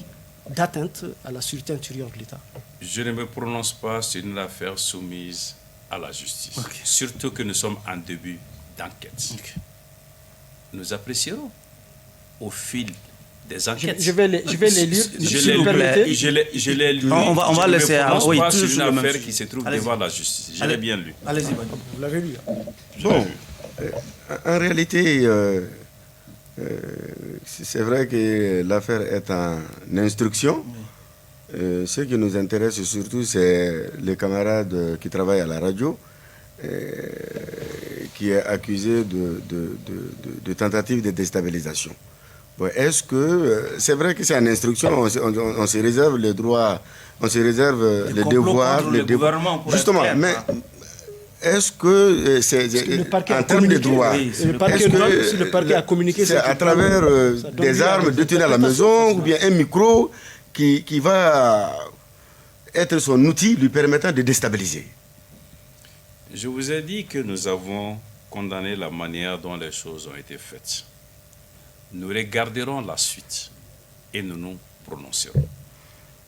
d'atteinte à la sécurité intérieure de l'État? Je ne me prononce pas sur une affaire soumise à la justice. Okay. Surtout que nous sommes en début d'enquête. Okay. Nous apprécierons au fil des enquêtes. Je vais les lire. Je l'ai lu. On va laisser. Je ne me prononce pas sur une affaire qui se trouve devant la justice. Je l'ai bien lu. Allez-y. Vous l'avez lu. Bon, en réalité, c'est vrai que l'affaire est en instruction. Ce qui nous intéresse surtout, c'est les camarades qui travaillent à la radio, qui est accusé de tentative de déstabilisation. Bon, est-ce que c'est vrai que c'est en instruction, on se réserve les droits, on se réserve les devoirs, justement, mais est-ce que c'est en termes de droits, le parquet a communiqué c'est à travers des armes détenues à la maison ou bien un micro qui va être son outil lui permettant de déstabiliser? Je vous ai dit que nous avons condamné la manière dont les choses ont été faites. Nous regarderons la suite et nous nous prononcerons.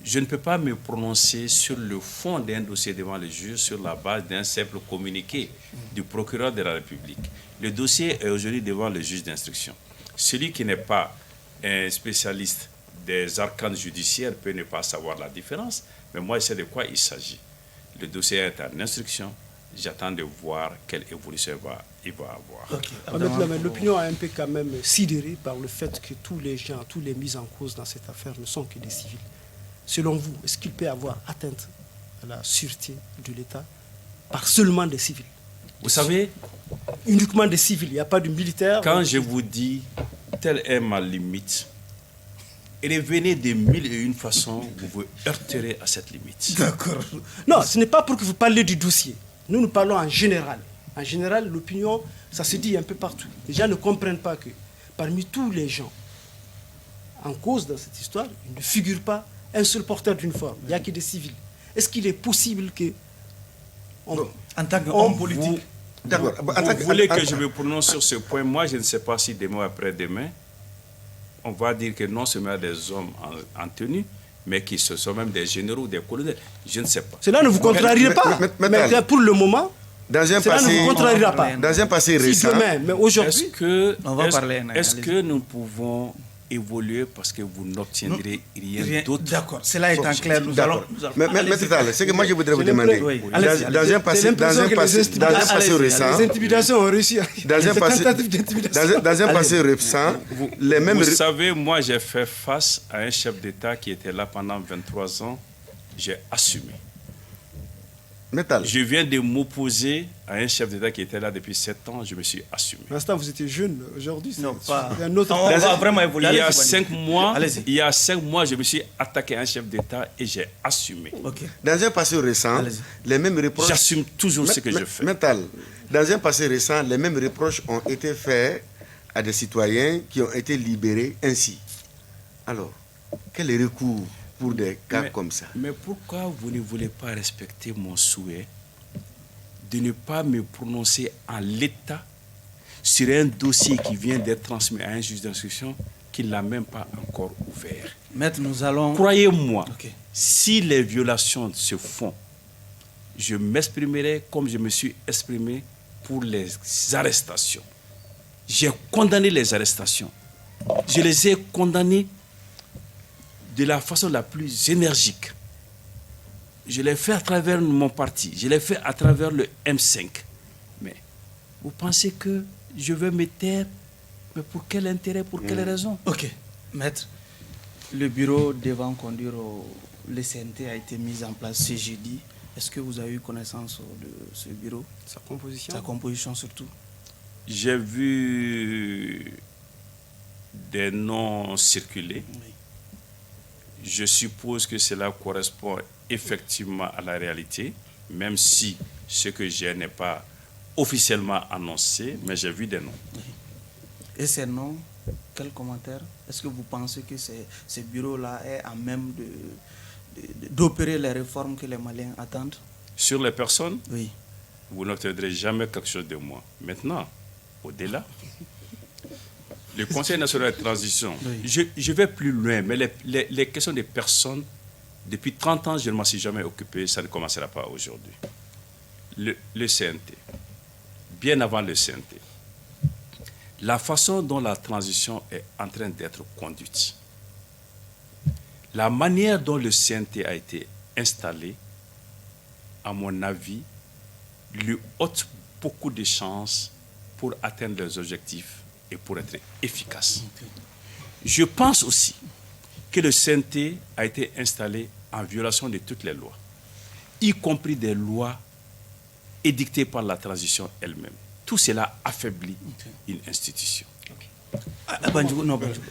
Je ne peux pas me prononcer sur le fond d'un dossier devant le juge sur la base d'un simple communiqué du procureur de la République. Le dossier est aujourd'hui devant le juge d'instruction. Celui qui n'est pas un spécialiste des arcanes judiciaires peut ne pas savoir la différence, mais moi je sais de quoi il s'agit. Le dossier est en instruction, j'attends de voir quelle évolution il va avoir. Okay. L'opinion a un peu quand même sidéré par le fait que tous les mis en cause dans cette affaire ne sont que des civils. Selon vous, est-ce qu'il peut y avoir atteinte à la sûreté de l'État par seulement des civils? Vous savez, uniquement des civils, il n'y a pas de militaires. Quand je vous dis telle est ma limite, revenez de mille et une façons, vous vous heurterez à cette limite. D'accord. Non, ce n'est pas pour que vous parliez du dossier. Nous parlons en général. En général, l'opinion, ça se dit un peu partout. Les gens ne comprennent pas que parmi tous les gens en cause dans cette histoire, il ne figure pas un seul porteur d'uniforme. Il n'y a que des civils. Est-ce qu'il est possible que... En tant qu'homme politique... D'accord. Vous voulez que je me prononce sur ce point? Moi, je ne sais pas si demain ou après-demain, on va dire que non seulement des hommes en tenue, mais qui sont même des généraux, des colonels. Je ne sais pas. Cela ne vous contrarierait pas. Mais pour le moment, cela ne vous contrariera pas. Dans un passé récent... Si demain, mais aujourd'hui... Est-ce que nous pouvons évoluer parce que vous n'obtiendrez rien d'autre? D'accord, cela étant clair, nous allons... Mais c'est que moi je voudrais vous demander, dans un passé récent... Les intimidations ont réussi. Dans un passé récent, les mêmes... Vous savez, moi j'ai fait face à un chef d'État qui était là pendant 23 ans. J'ai assumé. Je viens de m'opposer à un chef d'État qui était là depuis 7 ans, je me suis assumé. À l'instant, vous étiez jeune, aujourd'hui, c'est un autre... On va vraiment évoluer. Il y a 5 mois, je me suis attaqué à un chef d'État et j'ai assumé. Dans un passé récent, les mêmes reproches... J'assume toujours ce que je fais. Dans un passé récent, les mêmes reproches ont été faits à des citoyens qui ont été libérés ainsi. Alors, quel est le recours pour des cas comme ça? Mais pourquoi vous ne voulez pas respecter mon souhait de ne pas me prononcer en l'état sur un dossier qui vient d'être transmis à un juge d'instruction qui ne l'a même pas encore ouvert? Maître, nous allons... Croyez-moi, si les violations se font, je m'exprimerai comme je me suis exprimé pour les arrestations. J'ai condamné les arrestations. Je les ai condamnées de la façon la plus énergique. Je l'ai fait à travers mon parti, je l'ai fait à travers le M5. Mais vous pensez que je vais me taire? Mais pour quel intérêt, pour quelle raison? Ok, maître, le bureau devant conduire le CNT a été mis en place ce jeudi. Est-ce que vous avez eu connaissance de ce bureau? Sa composition surtout. J'ai vu des noms circuler. Oui. Je suppose que cela correspond effectivement à la réalité, même si ce que j'ai n'est pas officiellement annoncé, mais j'ai vu des noms. Et ces noms, quel commentaire? Est-ce que vous pensez que ce bureau-là est à même d'opérer les réformes que les Maliens attendent? Sur les personnes? Oui. Vous n'obtiendrez jamais quelque chose de moi. Maintenant, au-delà, le Conseil national de transition, je vais plus loin, mais les questions des personnes, depuis 30 ans, je ne m'en suis jamais occupé, ça ne commencera pas aujourd'hui. Le CNT, bien avant le CNT, la façon dont la transition est en train d'être conduite, la manière dont le CNT a été installé, à mon avis, lui ôte beaucoup de chances pour atteindre les objectifs et pour être efficace. Je pense aussi que le CNT a été installé en violation de toutes les lois, y compris des lois édictées par la transition elle-même. Tout cela affaiblit une institution.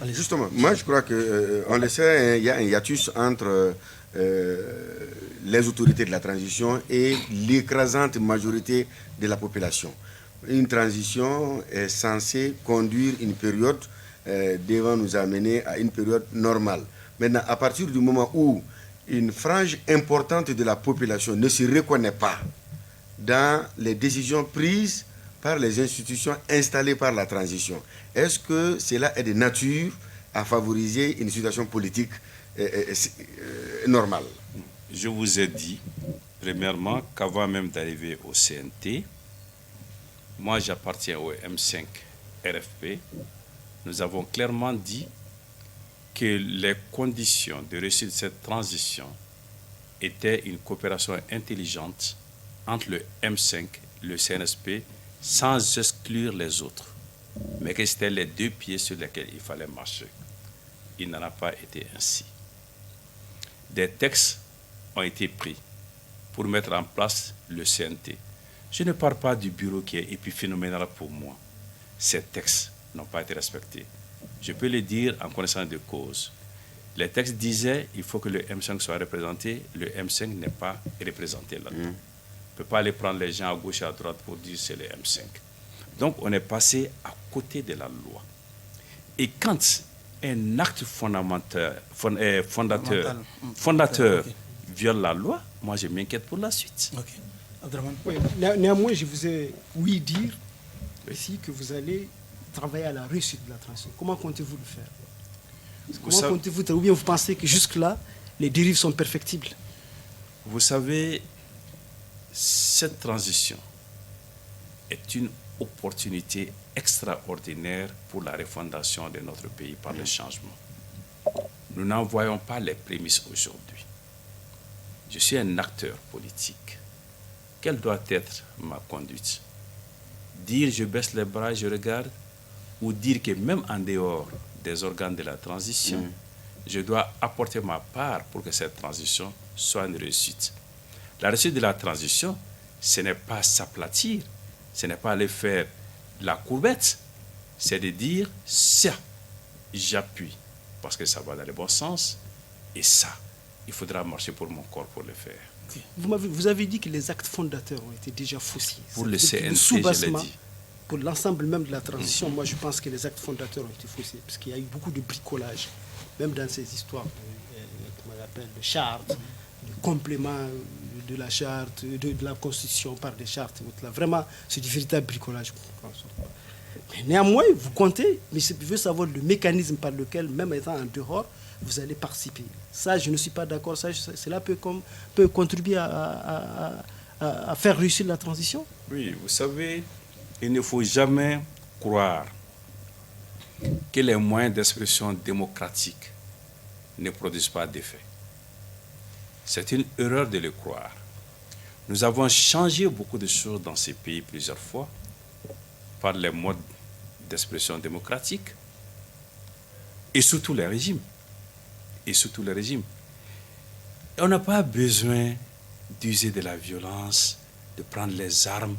Justement, moi je crois qu'on le sait, il y a un hiatus entre les autorités de la transition et l'écrasante majorité de la population. Une transition est censée conduire une période devant nous amener à une période normale. Maintenant, à partir du moment où une frange importante de la population ne se reconnaît pas dans les décisions prises par les institutions installées par la transition, est-ce que cela est de nature à favoriser une situation politique normale? Je vous ai dit, premièrement, qu'avant même d'arriver au CNT, moi, j'appartiens au M5 RFP. Nous avons clairement dit que les conditions de réussite de cette transition étaient une coopération intelligente entre le M5 et le CNSP sans exclure les autres, mais que c'était les deux pieds sur lesquels il fallait marcher. Il n'en a pas été ainsi. Des textes ont été pris pour mettre en place le CNT. Je ne parle pas du bureau qui est épiphénoménal pour moi. Ces textes n'ont pas été respectés. Je peux le dire en connaissance de cause. Les textes disaient qu'il faut que le M5 soit représenté. Le M5 n'est pas représenté là-dedans. On ne peut pas aller prendre les gens à gauche et à droite pour dire c'est le M5. Donc on est passé à côté de la loi. Et quand un acte fondateur viole la loi, moi je m'inquiète pour la suite. Ok. Abdraman. Oui, néanmoins, je vous ai ouï dire ici que vous allez travailler à la réussite de la transition. Comment comptez-vous le faire? Comment comptez-vous, ou bien vous pensez que jusque-là, les dérives sont perfectibles? Vous savez, cette transition est une opportunité extraordinaire pour la refondation de notre pays par le changement. Nous n'en voyons pas les prémices aujourd'hui. Je suis un acteur politique. Quelle doit être ma conduite? Dire je baisse les bras, je regarde, ou dire que même en dehors des organes de la transition, je dois apporter ma part pour que cette transition soit une réussite. La réussite de la transition, ce n'est pas s'aplatir, ce n'est pas aller faire la courbette, c'est de dire ça, j'appuie parce que ça va dans le bon sens, et ça, il faudra marcher pour mon corps pour le faire. Okay. Vous avez dit que les actes fondateurs ont été déjà faussés. Pour le CNC, je l'ai dit. Pour l'ensemble même de la transition, moi je pense que les actes fondateurs ont été faussés, parce qu'il y a eu beaucoup de bricolage, même dans ces histoires, comment on appelle, de chartes, de compléments de la charte, de la constitution par des chartes. Là, vraiment, c'est du véritable bricolage. Mais néanmoins, vous comptez, mais je veux savoir le mécanisme par lequel, même étant en dehors, vous allez participer. Ça, je ne suis pas d'accord. Cela peut contribuer à faire réussir la transition. Oui, vous savez, il ne faut jamais croire que les moyens d'expression démocratique ne produisent pas d'effet. C'est une erreur de le croire. Nous avons changé beaucoup de choses dans ces pays plusieurs fois par les modes d'expression démocratique et surtout les régimes. Et on n'a pas besoin d'user de la violence, de prendre les armes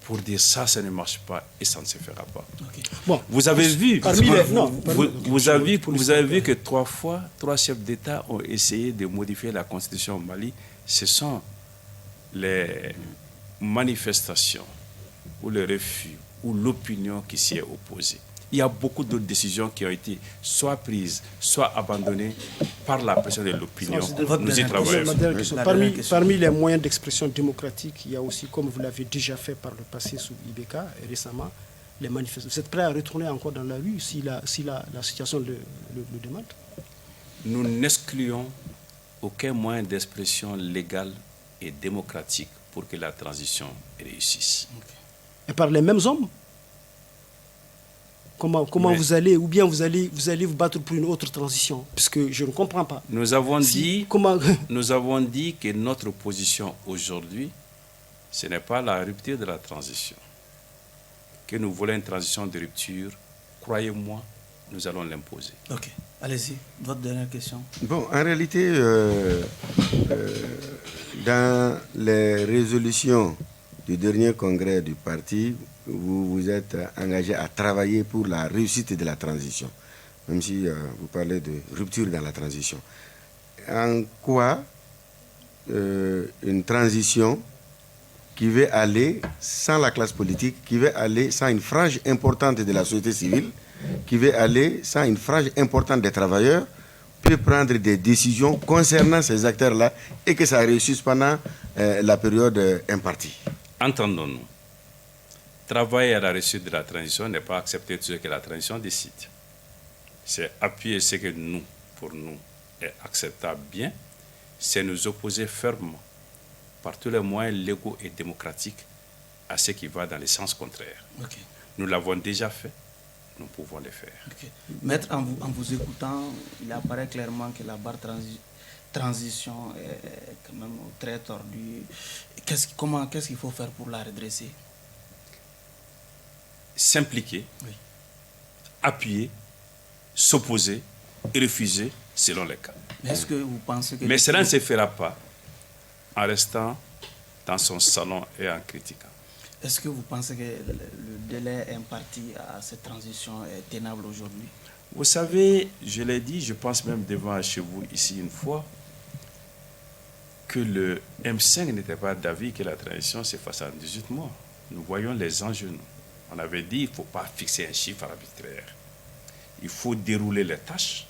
pour dire ça ne marche pas et ça ne se fera pas. Okay. Bon, vous avez vu, vous avez vu que 3 fois, 3 chefs d'État ont essayé de modifier la constitution au Mali. Ce sont les manifestations ou le refus ou l'opinion qui s'y est opposée. Il y a beaucoup d'autres décisions qui ont été soit prises, soit abandonnées par la pression de l'opinion. Nous y travaillons. Parmi les moyens d'expression démocratique, il y a aussi, comme vous l'avez déjà fait par le passé sous IBK et récemment, les manifestations. Vous êtes prêt à retourner encore dans la rue si la situation le demande? Nous n'excluons aucun moyen d'expression légal et démocratique pour que la transition réussisse. Okay. Et par les mêmes hommes? Comment vous allez, ou bien vous allez vous battre pour une autre transition? Puisque je ne comprends pas. Nous avons dit que notre position aujourd'hui, ce n'est pas la rupture de la transition. Que nous voulons une transition de rupture, croyez-moi, nous allons l'imposer. Ok, allez-y, votre dernière question. Bon, en réalité, dans les résolutions du dernier congrès du parti, vous vous êtes engagé à travailler pour la réussite de la transition, même si vous parlez de rupture dans la transition. En quoi une transition qui veut aller sans la classe politique, qui veut aller sans une frange importante de la société civile, qui veut aller sans une frange importante des travailleurs, peut prendre des décisions concernant ces acteurs-là et que ça réussisse pendant la période impartie? Entendons-nous. Travailler à la réussite de la transition n'est pas accepter tout ce que la transition décide. C'est appuyer ce que pour nous, est acceptable bien, c'est nous opposer fermement, par tous les moyens légaux et démocratiques, à ce qui va dans le sens contraire. Okay. Nous l'avons déjà fait, nous pouvons le faire. Okay. Maître, en vous écoutant, il apparaît clairement que la barre transition est quand même très tordue. Qu'est-ce qu'il faut faire pour la redresser? S'impliquer, oui. Appuyer, s'opposer et refuser selon les cas. Est-ce que vous pensez que... Mais cela ne se fera pas en restant dans son salon et en critiquant. Est-ce que vous pensez que le délai imparti à cette transition est tenable aujourd'hui? Vous savez, je l'ai dit, je pense même devant chez vous ici une fois, que le M5 n'était pas d'avis que la transition se fasse en 18 mois. Nous voyons les enjeux. On avait dit qu'il ne faut pas fixer un chiffre arbitraire. Il faut dérouler les tâches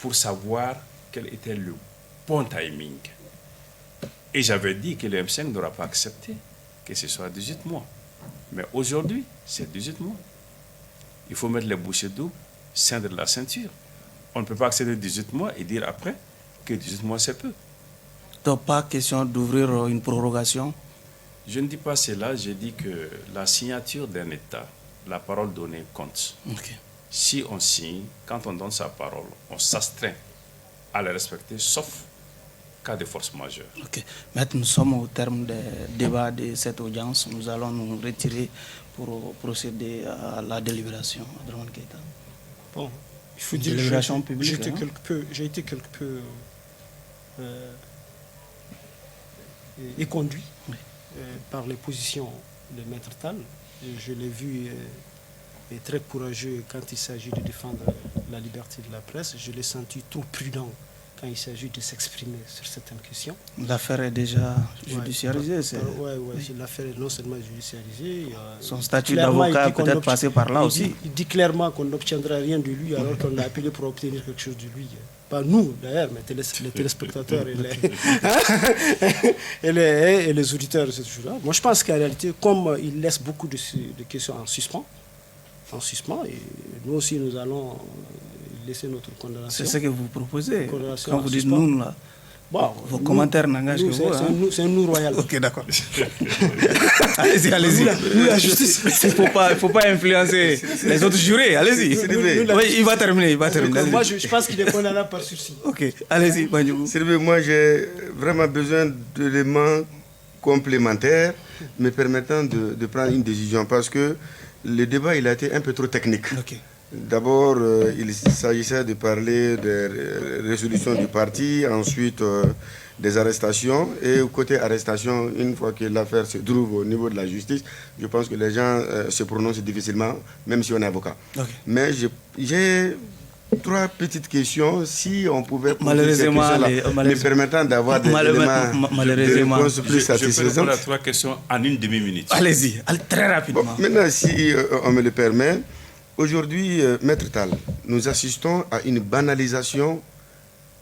pour savoir quel était le bon timing. Et j'avais dit que le M5 n'aura pas accepté que ce soit 18 mois. Mais aujourd'hui, c'est 18 mois. Il faut mettre les bouchées doubles, ceindre la ceinture. On ne peut pas accepter 18 mois et dire après que 18 mois, c'est peu. Donc, pas question d'ouvrir une prorogation? Je ne dis pas cela, je dis que la signature d'un État, la parole donnée compte. Okay. Si on signe, quand on donne sa parole, on s'astreint à la respecter, sauf cas de force majeure. Ok. Maintenant, nous sommes au terme des débats de cette audience. Nous allons nous retirer pour procéder à la délibération. Abdrahmane Keïta. Bon, il faut dire délibération que publique. J'ai été quelque peu éconduit par les positions de Maître Tal. Je l'ai vu très courageux quand il s'agit de défendre la liberté de la presse. Je l'ai senti trop prudent quand il s'agit de s'exprimer sur certaines questions. L'affaire est déjà judiciarisée. Oui, l'affaire est non seulement judiciarisée. Son statut d'avocat est peut-être passé par là aussi. Il dit clairement qu'on n'obtiendra rien de lui alors qu'on l'a appelé pour obtenir quelque chose de lui. Pas nous d'ailleurs, mais les téléspectateurs et les auditeurs de cette chose-là. Moi je pense qu'en réalité, comme il laisse beaucoup de questions en suspens, et nous aussi nous allons laisser notre condamnation. C'est ce que vous proposez. Condamnation quand vous dites nous là. Bon, vos commentaires n'engagent que vous. C'est un nous royal. Ok, d'accord. allez-y. Nous, la justice. Il ne faut pas influencer les autres jurés. Allez-y. Il va terminer. Moi, je pense qu'il est condamnable par sursis. Ok, allez-y, Bandjougou. Moi, j'ai vraiment besoin d'éléments complémentaires me permettant de prendre une décision parce que le débat il a été un peu trop technique. Ok. D'abord, il s'agissait de parler des résolutions du parti, ensuite des arrestations. Et côté arrestation, une fois que l'affaire se trouve au niveau de la justice, je pense que les gens se prononcent difficilement, même si on est avocat. Okay. Mais j'ai trois petites questions, si on pouvait poser ces questions-là, me permettant d'avoir des éléments de réponse plus satisfaisants. Je peux répondre à trois questions en une demi-minute. Allez-y, très rapidement. Bon, maintenant, si on me le permet, aujourd'hui, Maître Tal, nous assistons à une banalisation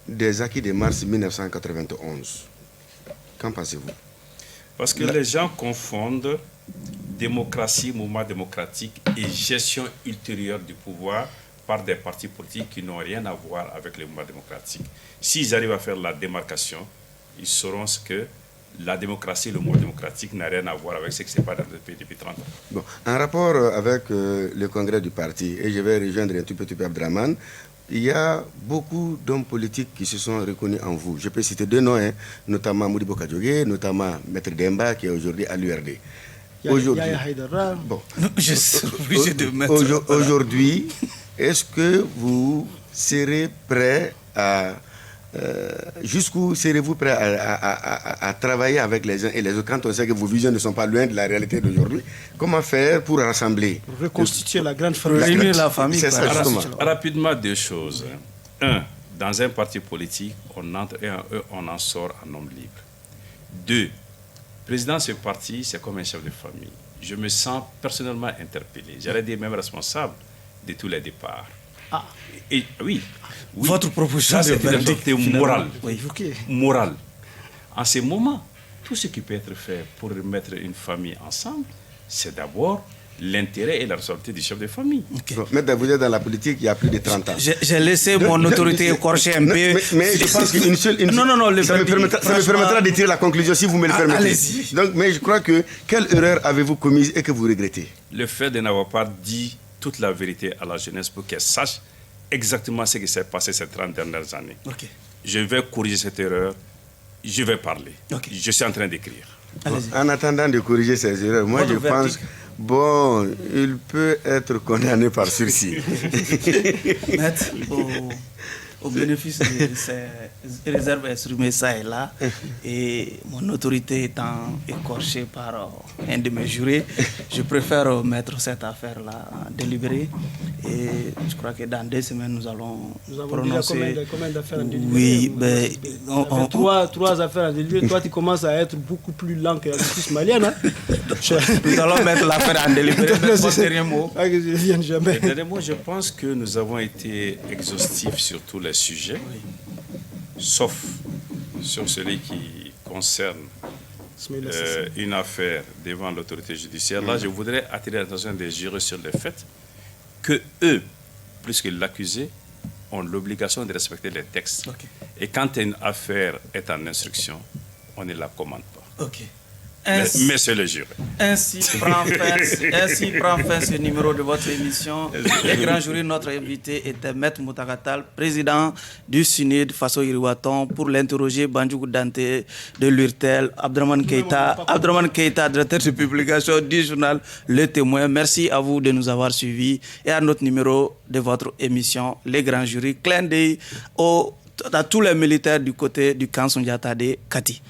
des acquis de mars 1991. Qu'en pensez-vous? Parce que les gens confondent démocratie, mouvement démocratique et gestion ultérieure du pouvoir par des partis politiques qui n'ont rien à voir avec le mouvement démocratique. S'ils arrivent à faire la démarcation, ils sauront ce que la démocratie, le mouvement démocratique n'a rien à voir avec ce qui s'est passé dans le pays depuis 30 ans. Bon, en rapport avec le congrès du parti, et je vais rejoindre un tout petit peu Abdrahmane, il y a beaucoup d'hommes politiques qui se sont reconnus en vous. Je peux citer deux noms, notamment Modibo Kadiogé, notamment Maître Demba, qui est aujourd'hui à l'URD. Aujourd'hui, est-ce que vous serez prêt à... jusqu'où serez-vous prêt à travailler avec les uns et les autres quand on sait que vos visions ne sont pas loin de la réalité d'aujourd'hui? Comment faire pour rassembler? Reconstituer la grande famille. Réunir la famille. C'est ça, justement. Rapidement, deux choses. Un, dans un parti politique, on entre et on en sort en homme libre. Deux, président de ce parti, c'est comme un chef de famille. Je me sens personnellement interpellé. J'allais dire même responsable de tous les départs. Ah. Et, oui. Votre proposition, c'est une autorité morale. Oui. Morale. En ce moment, tout ce qui peut être fait pour mettre une famille ensemble, c'est d'abord l'intérêt et la responsabilité du chef de famille. Okay. Bon, mais vous êtes dans la politique il y a plus de 30 ans. J'ai laissé mon autorité écorcher un peu. Mais je pense qu'une seule... ça me permettra de tirer la conclusion si vous me le permettez. Allez-y. Donc, mais je crois que... Quelle erreur avez-vous commise et que vous regrettez? Le fait de n'avoir pas dit toute la vérité à la jeunesse pour qu'elle sache exactement ce qui s'est passé ces 30 dernières années. Okay. Je vais corriger cette erreur. Je vais parler. Okay. Je suis en train d'écrire. Bon, en attendant de corriger ces erreurs, moi je pense... Bon, il peut être condamné par sursis. Maître, au bénéfice de ces réserves exprimées ça et là, et mon autorité étant écorchée par un de mes jurés, je préfère mettre cette affaire-là en délibéré. Et je crois que dans 2 semaines, nous allons prononcer... Combien d'affaires en délibéré? Oui, trois affaires en délibéré. Toi, tu commences à être beaucoup plus lent que la justice malienne. Hein? Nous allons mettre l'affaire en délibéré. Mon dernier mot. Jamais. Dernier mot, je pense que nous avons été exhaustifs sur tous les sujets, sauf sur celui qui concerne une affaire devant l'autorité judiciaire, là, je voudrais attirer l'attention des jurés sur le fait que eux, plus que l'accusé, ont l'obligation de respecter les textes. Okay. Et quand une affaire est en instruction, on ne la commande pas. Okay. Mais c'est le juré. Ainsi prend fin ce numéro de votre émission. Le grand jury, notre invité était Maître Moutakatal, président du SUNID Faso Iriwaton, pour l'interroger Bandjougou Dante de l'URTEL, Abdraman Keita, directeur de publication du journal Le Témoin. Merci à vous de nous avoir suivis et à notre numéro de votre émission, Les grands jurys. Clin d'œil à tous les militaires du côté du camp Sundiata de Kati.